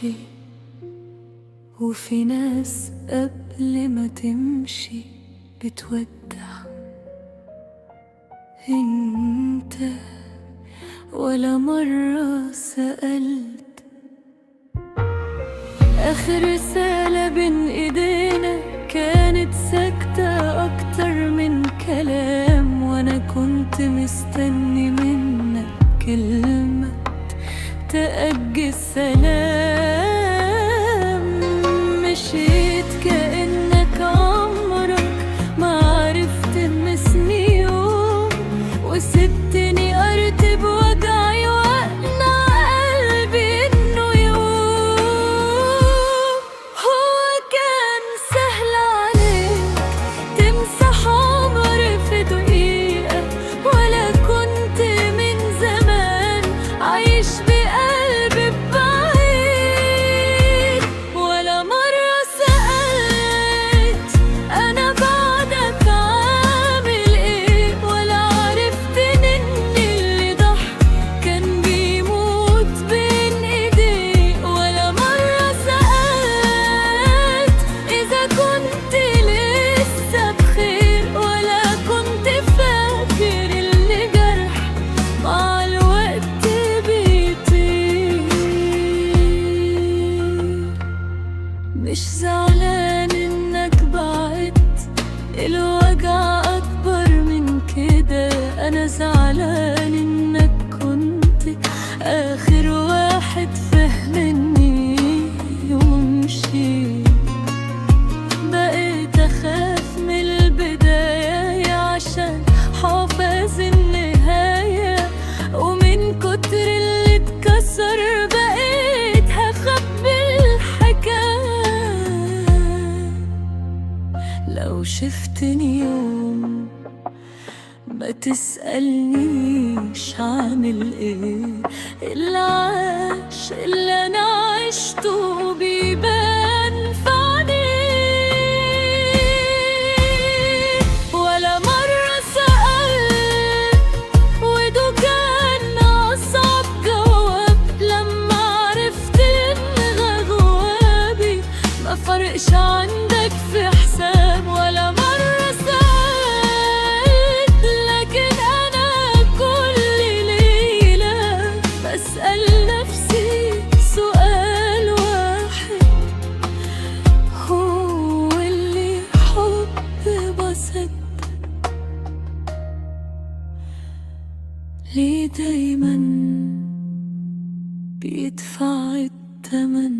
تمشي، وفي ناس قبل ما تمشي بتودع. انت ولا مرة سألت آخر رسالة بين ايدينا كانت ساكتة أكتر من كلام، وأنا كنت مستني منك كلمة تأجي السلام. مشيت كأنك عمرك ما عرفت تلمسني يوم، وسبتني أرتب وجعي وأقنع قلبي إنه يوم. هو كان سهل عليك تمسح عمري في دقيقة، ولا كنت من زمان عايش بقلبي بعيد، ولا مرة سألت أنا بعدك عامل إيه، ولا عرفت إن اللي ضحى كان بيموت بين إيديه، ولا مرة سألت إذا كنت لسه بخير، ولا كنت فاكر اللي جرح مع الوقت بيطير. مش زعلان إنك بعدت، الوجع أكبر من كده. أنا زعلان إنك كنت آخر واحد فهمني ومشيت. بقيت أخاف من البداية عشان حافظ النهاية، ومن كتر اللي اتكسر بقيت هخبي الحكاية. لو شفتني يوم ما تسألنيش عامل ايه، اللي عاش اللي انا عشته بيبان في عينيه. ولا مرة سألت وده كان أصعب جواب، لما عرفت إن غيابي ما فرقش عندك في حساب. ولا مرة سألت، لكن أنا كل ليلة بسأل نفسي سؤال واحد، هو اللي حب بصدق ليه دايما بيدفع التمن؟